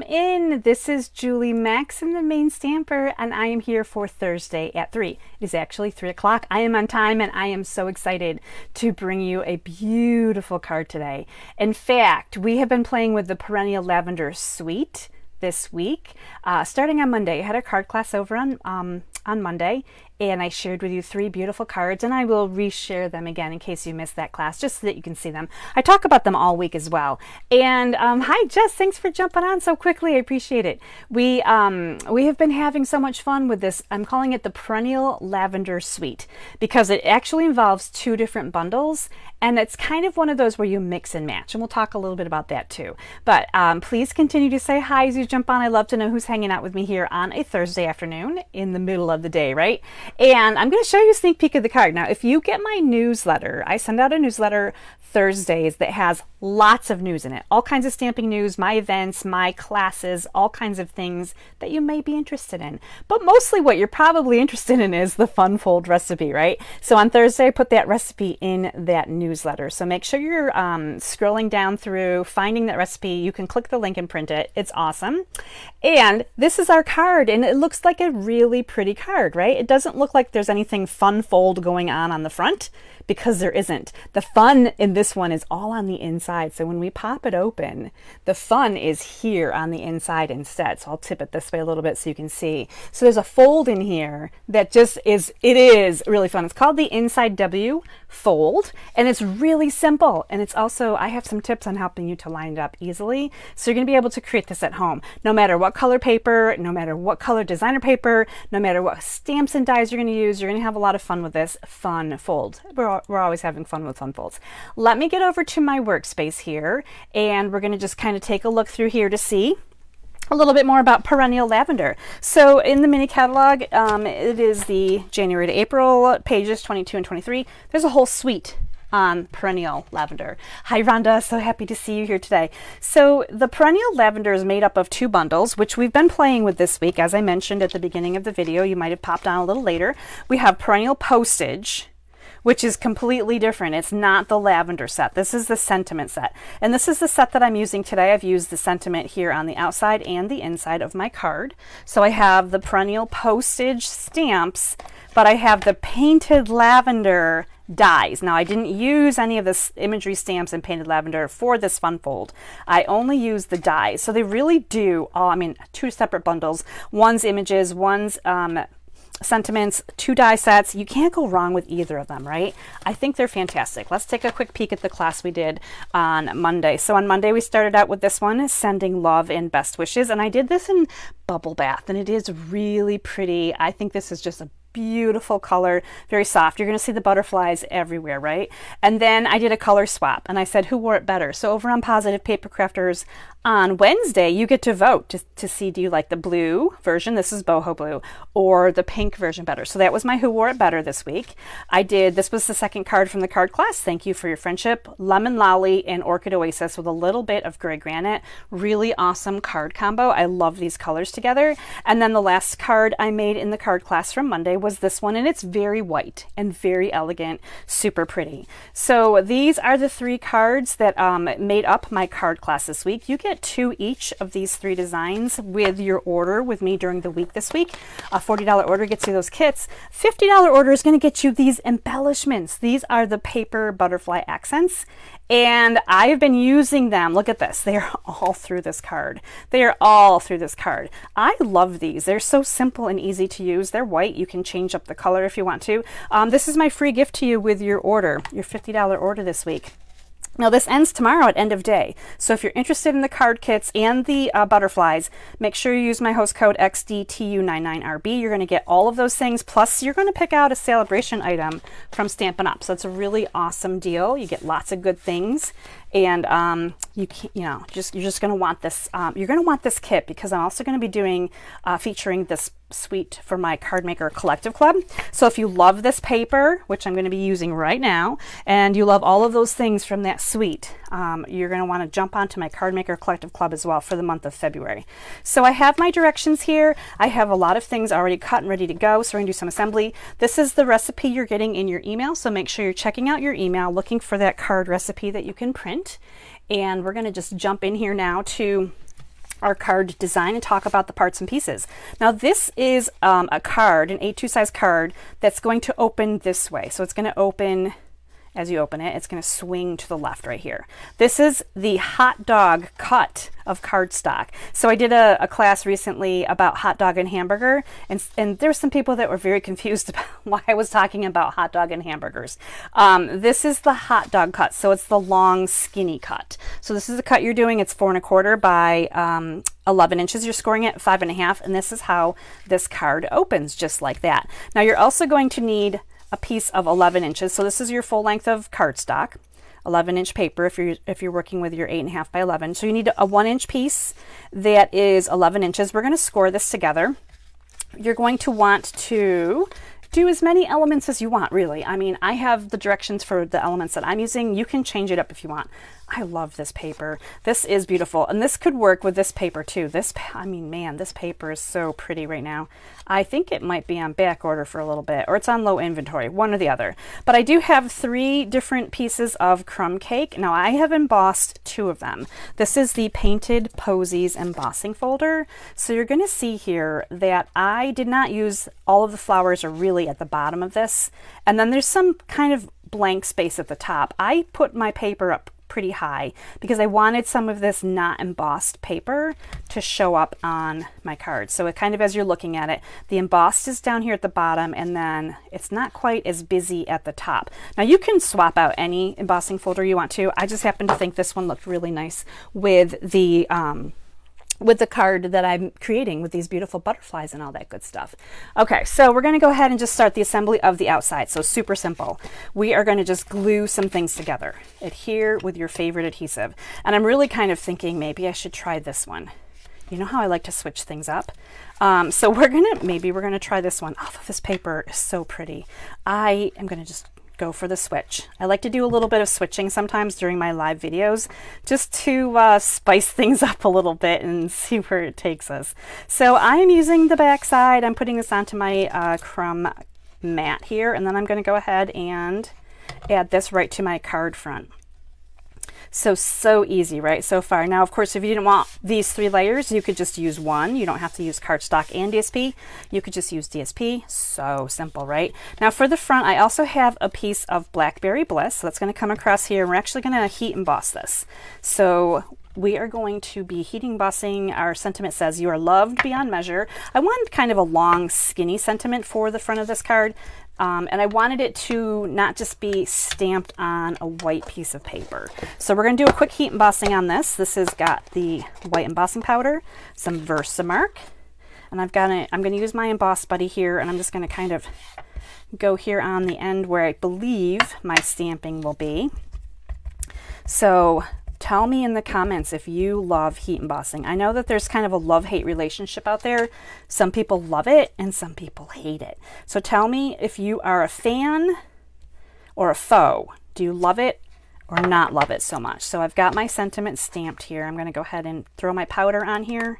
Welcome in. This is Julie Maxon, the main stamper, and I am here for Thursday at 3. It is actually 3 o'clock. I am on time and I am so excited to bring you a beautiful card today. In fact, we have been playing with the Perennial Lavender Suite this week, starting on Monday. I had a card class over on Monday, and I shared with you 3 beautiful cards, and I will reshare them again in case you missed that class, just so that you can see them. I talk about them all week as well. And hi Jess, thanks for jumping on so quickly. I appreciate it. We have been having so much fun with this. I'm calling it the Perennial Lavender Suite because it actually involves 2 different bundles, and it's kind of one of those where you mix and match, and we'll talk a little bit about that too. But please continue to say hi as you jump on. I love to know who's hanging out with me here on a Thursday afternoon in the middle of the day, right? And I'm going to show you a sneak peek of the card. Now, if you get my newsletter, I send out a newsletter Thursdays that has lots of news in it. All kinds of stamping news, my events, my classes, all kinds of things that you may be interested in. But mostly what you're probably interested in is the fun fold recipe, right? So on Thursday, I put that recipe in that newsletter. So make sure you're scrolling down through, finding that recipe. You can click the link and print it. It's awesome. And this is our card, and it looks like a really pretty card, right? It doesn't look like there's anything fun fold going on the front, because there isn't. The fun in this one is all on the inside. So when we pop it open, the fun is here on the inside instead. So I'll tip it this way a little bit so you can see. So there's a fold in here that just is, it is really fun. It's called the Inside W fold, and it's really simple. And it's also, I have some tips on helping you to line it up easily. So you're going to be able to create this at home. No matter what color paper, no matter what color designer paper, no matter what stamps and dies you're going to use, you're going to have a lot of fun with this fun fold. We're always having fun with fun folds. Let me get over to my workspace here, and we're going to just kind of take a look through here to see a little bit more about Perennial Lavender. So in the mini catalog, it is the January to April pages 22 and 23. There's a whole suite on Perennial Lavender. Hi Rhonda, so happy to see you here today. So the Perennial Lavender is made up of 2 bundles, which we've been playing with this week. As I mentioned at the beginning of the video, you might have popped on a little later. We have Perennial Postage, which is completely different. It's not the lavender set. This is the sentiment set. And this is the set that I'm using today. I've used the sentiment here on the outside and the inside of my card. So I have the Perennial Postage stamps, but I have the painted lavender dies. Now, I didn't use any of this imagery stamps and painted lavender for this fun fold. I only used the dies. So they really do, 2 separate bundles. One's images, one's sentiments, 2 die sets. You can't go wrong with either of them, right? I think they're fantastic. Let's take a quick peek at the class we did on Monday. So on Monday, we started out with this one, Sending Love and Best Wishes. And I did this in Bubble Bath, and it is really pretty. I think this is just a beautiful color, very soft. You're going to see the butterflies everywhere, right? And then I did a color swap, and I said who wore it better. So over on Positive Paper Crafters on Wednesday, you get to vote to see, do you like the blue version, this is boho blue, or the pink version better. So that was my who wore it better this week. This was the second card from the card class, Thank You for Your Friendship, Lemon Lolly and Orchid Oasis with a little bit of gray granite. Really awesome card combo. I love these colors together. And then the last card I made in the card class from Monday was this one, and it's very white and very elegant, super pretty. So these are the 3 cards that made up my card class this week. You get 2 each of these 3 designs with your order with me during the week this week. A $40 order gets you those kits. $50 order is going to get you these embellishments. These are the paper butterfly accents, and I have been using them. Look at this. They are all through this card. They are all through this card. I love these. They're so simple and easy to use. They're white. You can change up the color if you want to. This is my free gift to you with your order, your $50 order this week. Now this ends tomorrow at end of day. So if you're interested in the card kits and the butterflies, make sure you use my host code XDTU99RB. You're going to get all of those things. Plus you're going to pick out a celebration item from Stampin' Up. So it's a really awesome deal. You get lots of good things. And you're just going to want this. You're going to want this kit because I'm also going to be doing featuring this suite for my Card Maker Collective Club. So if you love this paper, which I'm going to be using right now, and you love all of those things from that suite, you're going to want to jump onto my Card Maker Collective Club as well for the month of February. So I have my directions here. I have a lot of things already cut and ready to go, so we're going to do some assembly. This is the recipe you're getting in your email, so make sure you're checking out your email, looking for that card recipe that you can print. And we're going to just jump in here now to our card design and talk about the parts and pieces. Now this is a card, an A2 size card that's going to open this way. So it's going to open, as you open it, it's going to swing to the left right here. This is the hot dog cut of cardstock. So I did a class recently about hot dog and hamburger, and there's some people that were very confused about why I was talking about hot dog and hamburgers. This is the hot dog cut, so it's the long skinny cut. So this is the cut you're doing. It's 4 1/4 by 11 inches. You're scoring it 5 1/2, and this is how this card opens, just like that. Now you're also going to need a piece of 11 inches. So this is your full length of cardstock, 11-inch paper if you're working with your 8 1/2 by 11. So you need a 1-inch piece that is 11 inches. We're going to score this together. You're going to want to do as many elements as you want, really. I mean, I have the directions for the elements that I'm using. You can change it up if you want. I love this paper. This is beautiful. And this could work with this paper too. I mean, man, this paper is so pretty right now. I think it might be on back order for a little bit, or it's on low inventory, one or the other. But I do have 3 different pieces of crumb cake. Now I have embossed 2 of them. This is the Painted Posies embossing folder. So you're gonna see here that I did not use all of the flowers are really at the bottom of this. And then there's some kind of blank space at the top. I put my paper up pretty high because I wanted some of this not embossed paper to show up on my card. So it kind of, as you're looking at it, the embossed is down here at the bottom, and then it's not quite as busy at the top. Now you can swap out any embossing folder you want to. I just happen to think this one looked really nice with the card that I'm creating with these beautiful butterflies and all that good stuff. Okay, so we're going to go ahead and just start the assembly of the outside. So super simple. We are going to just glue some things together. Adhere with your favorite adhesive. And I'm really kind of thinking maybe I should try this one. You know how I like to switch things up? So maybe we're going to try this one. Oh, this paper is so pretty. I am going to just go for the switch. I like to do a little bit of switching sometimes during my live videos just to spice things up a little bit and see where it takes us. So I am using the back side. I'm putting this onto my crumb mat here, and then I'm going to go ahead and add this right to my card front. So easy, right, so far. Now, of course, if you didn't want these 3 layers, you could just use one. You don't have to use cardstock and DSP. You could just use DSP. So simple, right? Now, for the front, I also have a piece of Blackberry Bliss. So that's going to come across here. We're actually going to heat emboss this. So we are going to be heat embossing. Our sentiment says, "You are loved beyond measure." I want kind of a long, skinny sentiment for the front of this card. And I wanted it to not just be stamped on a white piece of paper. So we're going to do a quick heat embossing on this. This has got the white embossing powder, some Versamark, and I'm going to use my Emboss Buddy here, and I'm just going to kind of go here on the end where I believe my stamping will be. So tell me in the comments if you love heat embossing. I know that there's kind of a love-hate relationship out there. Some people love it and some people hate it. So tell me if you are a fan or a foe. Do you love it or not love it so much? So I've got my sentiment stamped here. I'm going to go ahead and throw my powder on here.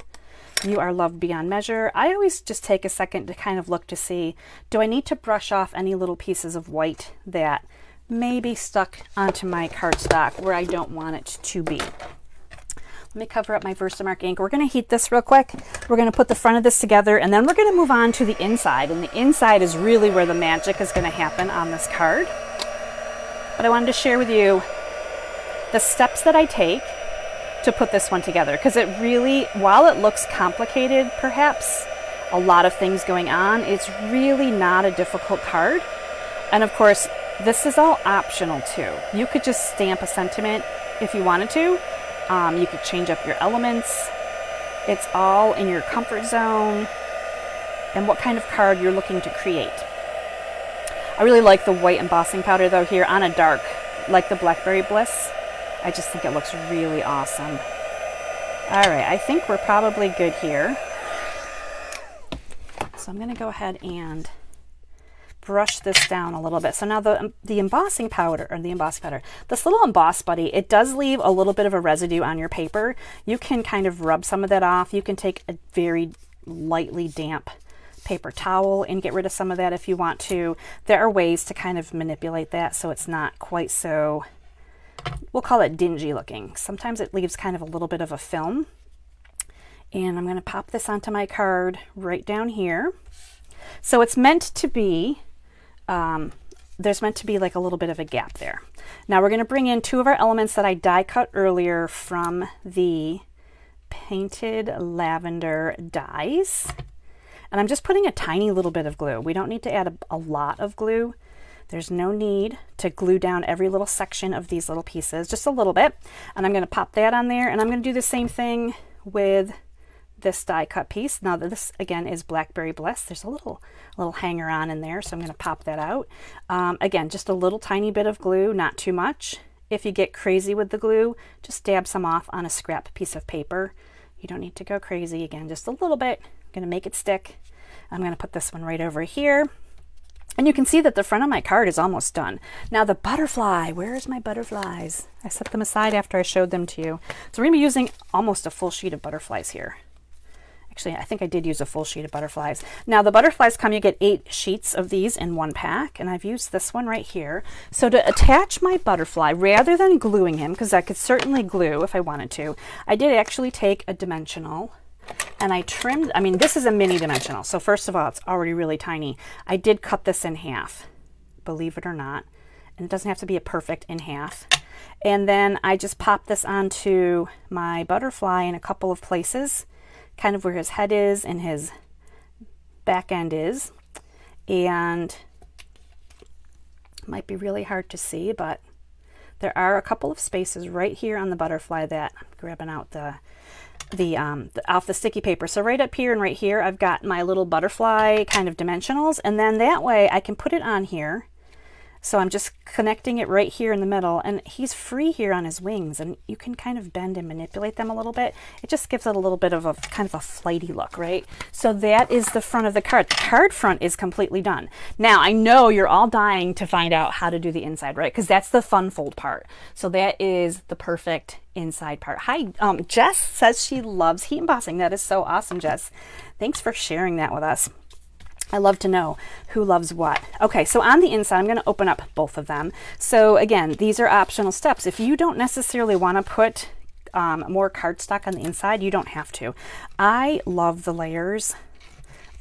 You are loved beyond measure. I always just take a second to kind of look to see, do I need to brush off any little pieces of white that maybe stuck onto my cardstock where I don't want it to be. Let me cover up my Versamark ink. We're going to heat this real quick. We're going to put the front of this together, and then we're going to move on to the inside. And the inside is really where the magic is going to happen on this card. But I wanted to share with you the steps that I take to put this one together, because it really, while it looks complicated, perhaps a lot of things going on, it's really not a difficult card. And of course, this is all optional too. You could just stamp a sentiment if you wanted to. You could change up your elements. It's all in your comfort zone and what kind of card you're looking to create. I really like the white embossing powder though here on a dark, like the Blackberry Bliss. I just think it looks really awesome. All right, I think we're probably good here. So I'm gonna go ahead and brush this down a little bit. So now the embossing powder, this little Emboss Buddy, it does leave a little bit of a residue on your paper. You can kind of rub some of that off. You can take a very lightly damp paper towel and get rid of some of that if you want to. There are ways to kind of manipulate that so it's not quite so, we'll call it dingy looking. Sometimes it leaves kind of a little bit of a film. And I'm going to pop this onto my card right down here. So it's meant to be, there's meant to be like a little bit of a gap there. Now we're going to bring in 2 of our elements that I die cut earlier from the Painted Lavender dies. And I'm just putting a tiny little bit of glue. We don't need to add a lot of glue. There's no need to glue down every little section of these little pieces, just a little bit. And I'm going to pop that on there, and I'm going to do the same thing with this die cut piece. Now this again is Blackberry Bliss. There's a little hanger on in there, so I'm going to pop that out. Again, just a little tiny bit of glue, not too much. If you get crazy with the glue, just dab some off on a scrap piece of paper. You don't need to go crazy. Again, just a little bit. I'm going to make it stick. I'm going to put this one right over here. And you can see that the front of my card is almost done. Now the butterfly, where's my butterflies? I set them aside after I showed them to you. So we're going to be using almost a full sheet of butterflies here. Actually, I think I did use a full sheet of butterflies. Now the butterflies come, you get 8 sheets of these in one pack, and I've used this one right here. So to attach my butterfly, rather than gluing him, because I could certainly glue if I wanted to, I did actually take a dimensional and I trimmed, I mean, this is a mini dimensional. So first of all, it's already really tiny. I did cut this in half, believe it or not, and it doesn't have to be a perfect in half. And then I just popped this onto my butterfly in a couple of places, kind of where his head is and his back end is. And it might be really hard to see, but there are a couple of spaces right here on the butterfly that I'm grabbing out off the sticky paper. So right up here and right here, I've got my little butterfly kind of dimensionals, and then that way I can put it on here. So I'm just connecting it right here in the middle, and he's free here on his wings, and you can kind of bend and manipulate them a little bit. It just gives it a little bit of a kind of a flighty look, right? So that is the front of the card. The card front is completely done. Now I know you're all dying to find out how to do the inside, right? Because that's the fun fold part. So that is the perfect inside part. Hi, Jess says she loves heat embossing. That is so awesome, Jess. Thanks for sharing that with us. I love to know who loves what. Okay, so on the inside, I'm going to open up both of them. So again, these are optional steps. If you don't necessarily want to put more cardstock on the inside, you don't have to. I love the layers.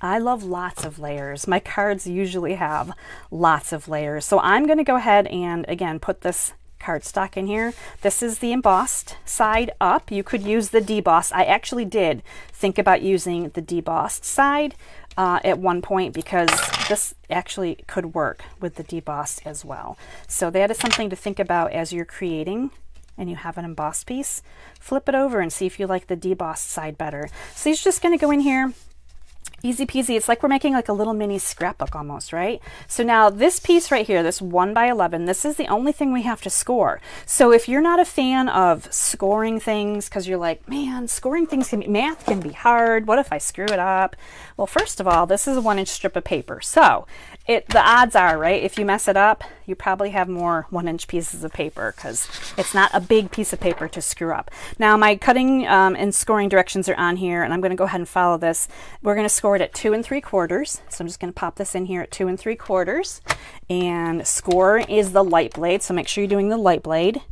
I love lots of layers. My cards usually have lots of layers. So I'm going to go ahead and, again, put this cardstock in here. This is the embossed side up. You could use the debossed. I actually did think about using the debossed side at one point, because this actually could work with the debossed as well. So that is something to think about as you're creating and you have an embossed piece. Flip it over and see if you like the debossed side better. So he's just going to go in here. Easy peasy. It's like we're making like a little mini scrapbook almost, right? So now this piece right here, this 1 by 11, this is the only thing we have to score. So if you're not a fan of scoring things because you're like, man, scoring things can be, math can be hard. What if I screw it up? Well, first of all, this is a 1-inch strip of paper. So the odds are, right, if you mess it up, you probably have more 1-inch pieces of paper because it's not a big piece of paper to screw up. Now my cutting and scoring directions are on here, and I'm going to go ahead and follow this. We're going to score it at 2 3/4. So I'm just going to pop this in here at 2 3/4. And score is the light blade, so make sure you're doing the light blade.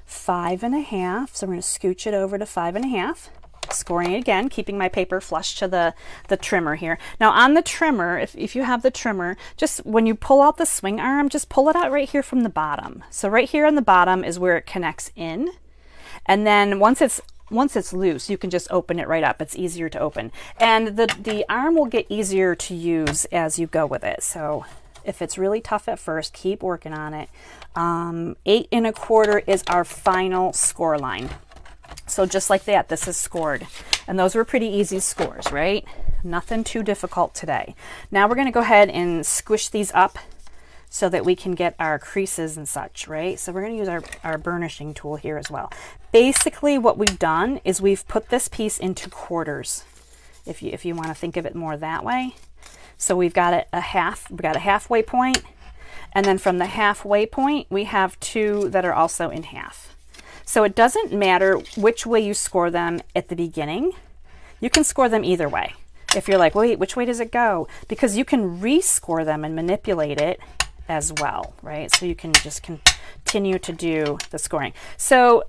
5 1/2. So we're going to scooch it over to 5 1/2. Scoring it again, keeping my paper flush to the trimmer here. Now on the trimmer, if you have the trimmer, just when you pull out the swing arm, just pull it out right here from the bottom. So right here on the bottom is where it connects in. And then once it's loose, you can just open it right up. It's easier to open. And the arm will get easier to use as you go with it. So if it's really tough at first, keep working on it. 8 1/4 is our final score line. So just like that, this is scored. And those were pretty easy scores, right? Nothing too difficult today. Now we're going to go ahead and squish these up so that we can get our creases and such, right? So we're going to use our burnishing tool here as well. Basically what we've done is we've put this piece into quarters, if you want to think of it more that way. So we've got we've got a halfway point, and then from the halfway point we have 2 that are also in half. So it doesn't matter which way you score them at the beginning. You can score them either way. If you're like, wait, which way does it go? Because you can rescore them and manipulate it as well, right? So you can just continue to do the scoring. So,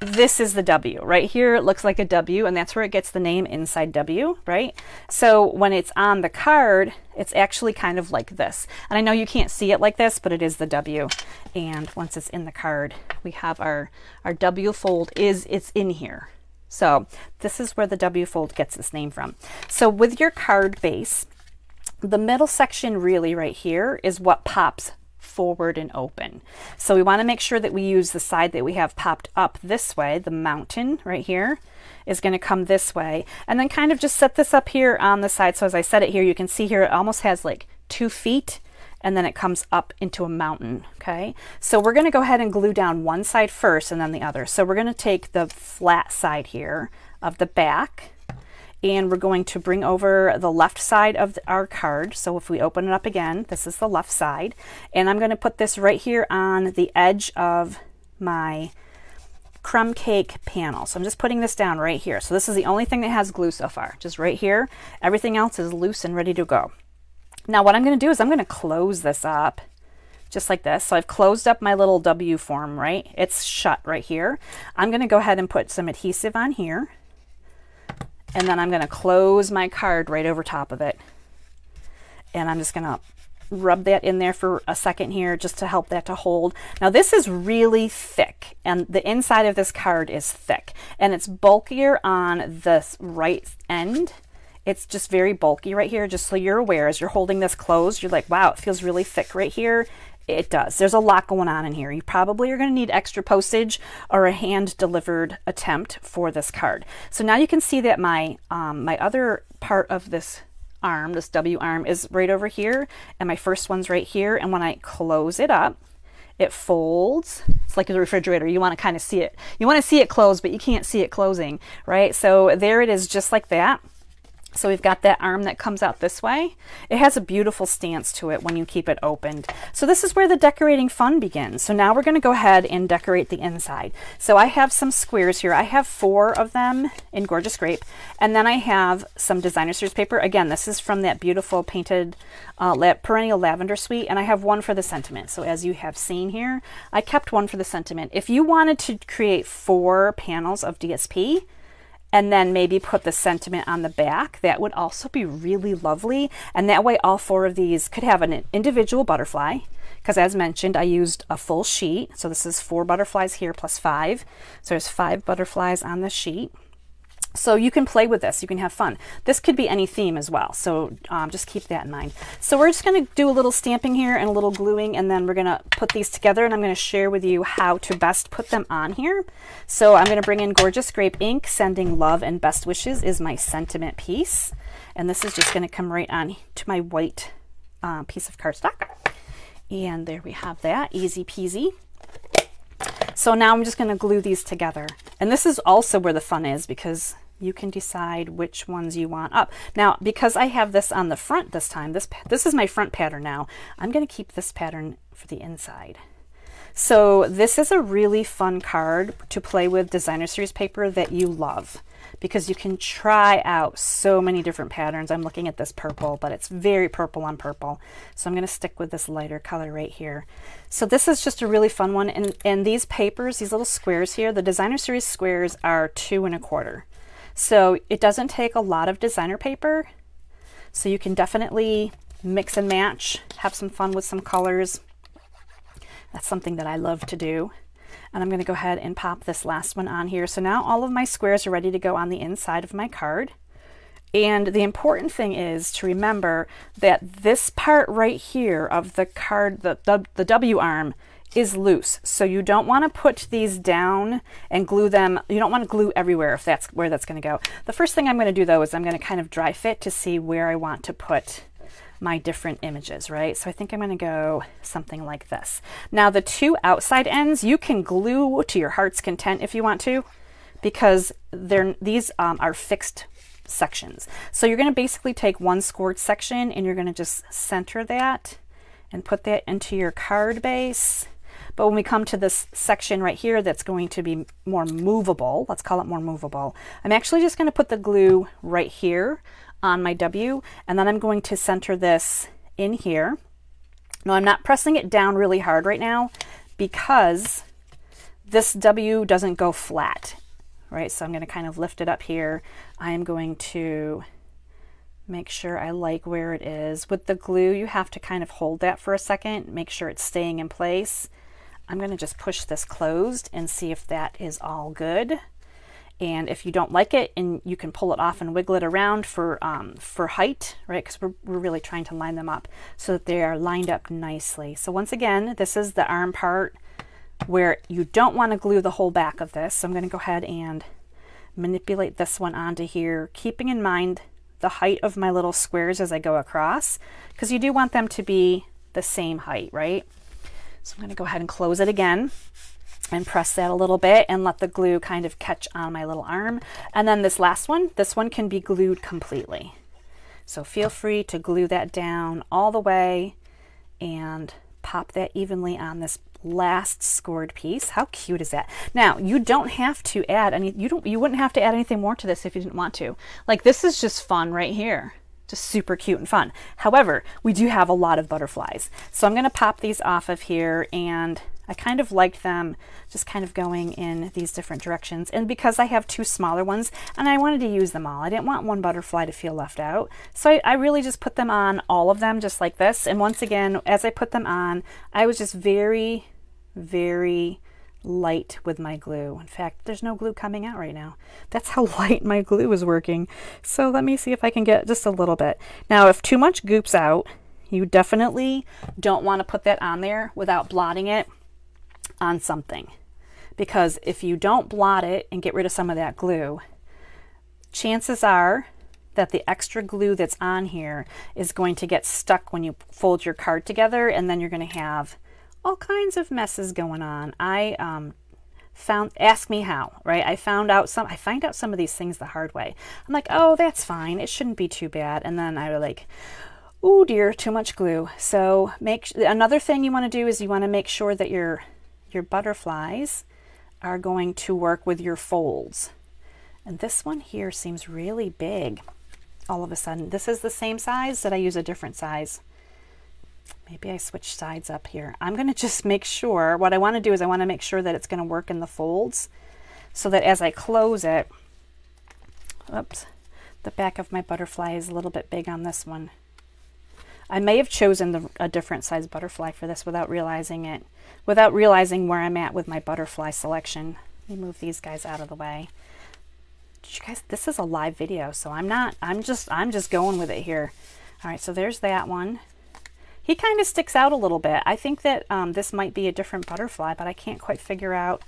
this is the W. Right here it looks like a W, and that's where it gets the name Inside W, right? So when it's on the card, it's actually kind of like this. And I know you can't see it like this, but it is the W. And once it's in the card, we have our W fold it's in here. So this is where the W fold gets its name from. So with your card base, the middle section really right here is what pops forward and open. So we want to make sure that we use the side that we have popped up this way. The mountain right here is going to come this way, and then kind of just set this up here on the side. So as I set it here, you can see here it almost has like 2 feet, and then it comes up into a mountain. Okay, so we're going to go ahead and glue down one side first and then the other. So we're going to take the flat side here of the back, and we're going to bring over the left side of our card. So if we open it up again, this is the left side. And I'm going to put this right here on the edge of my crumb cake panel. So I'm just putting this down right here. So this is the only thing that has glue so far, just right here. Everything else is loose and ready to go. Now what I'm going to do is I'm going to close this up just like this. So I've closed up my little W form, right? It's shut right here. I'm going to go ahead and put some adhesive on here. And then I'm going to close my card right over top of it. And I'm just going to rub that in there for a second here just to help that to hold. Now this is really thick, and the inside of this card is thick, and it's bulkier on this right end. It's just very bulky right here, just so you're aware. As you're holding this closed, you're like, wow, it feels really thick right here. It does. There's a lot going on in here. You probably are going to need extra postage or a hand-delivered attempt for this card. So now you can see that my my other part of this arm, this W arm, is right over here, and my first one's right here. And when I close it up, it folds. It's like a refrigerator. You want to kind of see it. You want to see it close, but you can't see it closing, right? So there it is, just like that. So we've got that arm that comes out this way. It has a beautiful stance to it when you keep it opened. So this is where the decorating fun begins. So now we're going to go ahead and decorate the inside. So I have some squares here. I have 4 of them in Gorgeous Grape. And then I have some designer series paper. Again, this is from that beautiful painted Perennial Lavender Suite. And I have one for the sentiment. So as you have seen here, I kept one for the sentiment. If you wanted to create 4 panels of DSP, and then maybe put the sentiment on the back, that would also be really lovely. And that way all 4 of these could have an individual butterfly, because as mentioned, I used a full sheet. So this is 4 butterflies here plus 5. So there's 5 butterflies on the sheet. So you can play with this, you can have fun. This could be any theme as well, so just keep that in mind. So we're just going to do a little stamping here and a little gluing, and then we're going to put these together, and I'm going to share with you how to best put them on here. So I'm going to bring in Gorgeous Grape ink. Sending Love and Best Wishes is my sentiment piece, and this is just going to come right on to my white piece of cardstock. And there we have that, easy peasy. So now I'm just going to glue these together. And this is also where the fun is, because you can decide which ones you want up. Now, because I have this on the front this time, this is my front pattern now, I'm going to keep this pattern for the inside. So this is a really fun card to play with designer series paper that you love, because you can try out so many different patterns. I'm looking at this purple, but it's very purple on purple. So I'm going to stick with this lighter color right here. So this is just a really fun one. And these papers, these little squares here, the designer series squares are 2 1/4. So it doesn't take a lot of designer paper. So you can definitely mix and match, have some fun with some colors. That's something that I love to do. And I'm going to go ahead and pop this last one on here. So now all of my squares are ready to go on the inside of my card. And the important thing is to remember that this part right here of the card, the W arm, is loose. So you don't want to put these down and glue them. You don't want to glue everywhere if that's where that's going to go. The first thing I'm going to do though is I'm going to kind of dry fit to see where I want to put my different images, right? So I think I'm going to go something like this. Now the 2 outside ends you can glue to your heart's content if you want to, because these are fixed sections. So you're going to basically take one scored section and you're going to just center that and put that into your card base. But when we come to this section right here that's going to be more movable, let's call it more movable, I'm actually just going to put the glue right here on my W, and then I'm going to center this in here. Now I'm not pressing it down really hard right now, because this W doesn't go flat, right? So I'm going to kind of lift it up here. I am going to make sure I like where it is. With the glue, you have to kind of hold that for a second, make sure it's staying in place. I'm going to just push this closed and see if that is all good. And if you don't like it, and you can pull it off and wiggle it around for height, right? Because we're really trying to line them up so that they are lined up nicely. So once again, this is the arm part where you don't want to glue the whole back of this. So I'm going to go ahead and manipulate this one onto here, keeping in mind the height of my little squares as I go across, because you do want them to be the same height, right? So I'm going to go ahead and close it again and press that a little bit and let the glue kind of catch on my little arm. And then this last one, this one can be glued completely. So feel free to glue that down all the way and pop that evenly on this last scored piece. How cute is that? Now, you don't have to add any, you wouldn't have to add anything more to this if you didn't want to. Like, this is just fun right here. Just super cute and fun. However, we do have a lot of butterflies. So I'm going to pop these off of here, and I kind of liked them just kind of going in these different directions. And because I have two smaller ones and I wanted to use them all, I didn't want one butterfly to feel left out. So I really just put them on, all of them, just like this. And once again, as I put them on, I was just very, very light with my glue. In fact, there's no glue coming out right now. That's how light my glue is working. So let me see if I can get just a little bit. Now, if too much goops out, you definitely don't want to put that on there without blotting it on something, because if you don't blot it and get rid of some of that glue, chances are that the extra glue that's on here is going to get stuck when you fold your card together, and then you're going to have all kinds of messes going on. I ask me how, right? I find out some of these things the hard way. I'm like, oh, that's fine, it shouldn't be too bad, and then I like, oh dear, too much glue. So another thing you want to do is you want to make sure that your butterflies are going to work with your folds. And this one here seems really big all of a sudden. This is the same size. Did I use a different size? Maybe I switched sides up here. I'm going to just make sure, what I want to do is I want to make sure that it's going to work in the folds, so that as I close it, oops, the back of my butterfly is a little bit big on this one. I may have chosen a different size butterfly for this without realizing it, without realizing where I'm at with my butterfly selection. Let me move these guys out of the way. You guys, this is a live video, so I'm just going with it here. All right, so there's that one. He kind of sticks out a little bit. I think that this might be a different butterfly, but I can't quite figure out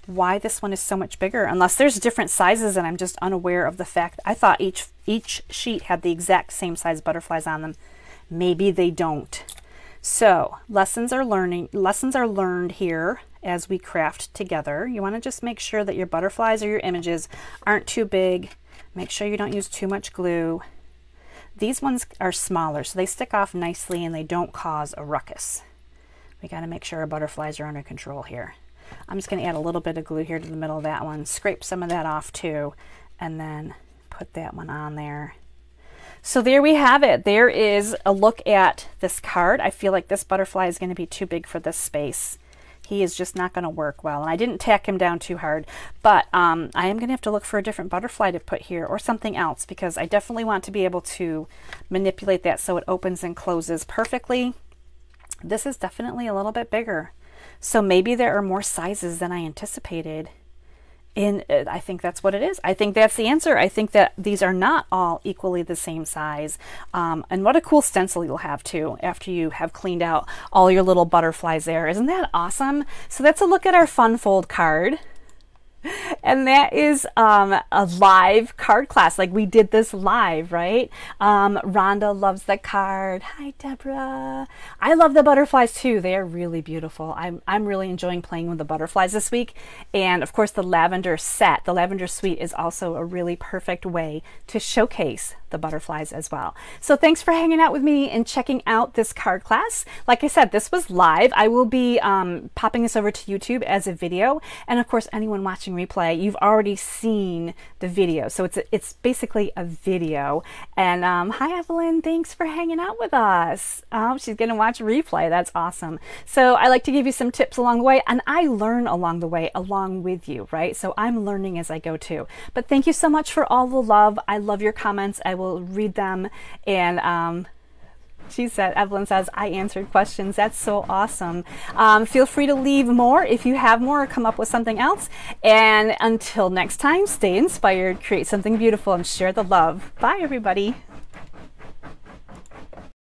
why this one is so much bigger, unless there's different sizes and I'm just unaware of the fact. I thought each sheet had the exact same size butterflies on them. Maybe they don't. So lessons are learned here as we craft together. You want to just make sure that your butterflies or your images aren't too big. Make sure you don't use too much glue. These ones are smaller, so they stick off nicely and they don't cause a ruckus. We got to make sure our butterflies are under control here. I'm just going to add a little bit of glue here to the middle of that one, scrape some of that off too, and then put that one on there. So there we have it. There is a look at this card. I feel like this butterfly is going to be too big for this space. He is just not going to work well. And I didn't tack him down too hard, but I am going to have to look for a different butterfly to put here, or something else, because I definitely want to be able to manipulate that so it opens and closes perfectly. This is definitely a little bit bigger. So maybe there are more sizes than I anticipated. And I think that's what it is. I think that's the answer. I think that these are not all equally the same size. And what a cool stencil you'll have too after you have cleaned out all your little butterflies there. Isn't that awesome? So that's a look at our fun fold card. And that is a live card class. Like, we did this live, right? Rhonda loves the card. Hi, Deborah. I love the butterflies too. They are really beautiful. I'm really enjoying playing with the butterflies this week. And of course, the lavender set, the lavender suite, is also a really perfect way to showcase the butterflies as well. So thanks for hanging out with me and checking out this card class. Like I said, this was live. I will be popping this over to YouTube as a video. And of course, anyone watching replay, you've already seen the video. So it's basically a video. And hi, Evelyn. Thanks for hanging out with us. She's going to watch replay. That's awesome. So I like to give you some tips along the way, and I learn along the way along with you, right? So I'm learning as I go too. But thank you so much for all the love. I love your comments. I will read them. And Evelyn says, I answered questions. That's so awesome. Feel free to leave more if you have more or come up with something else. And until next time, stay inspired, create something beautiful, and share the love. Bye, everybody.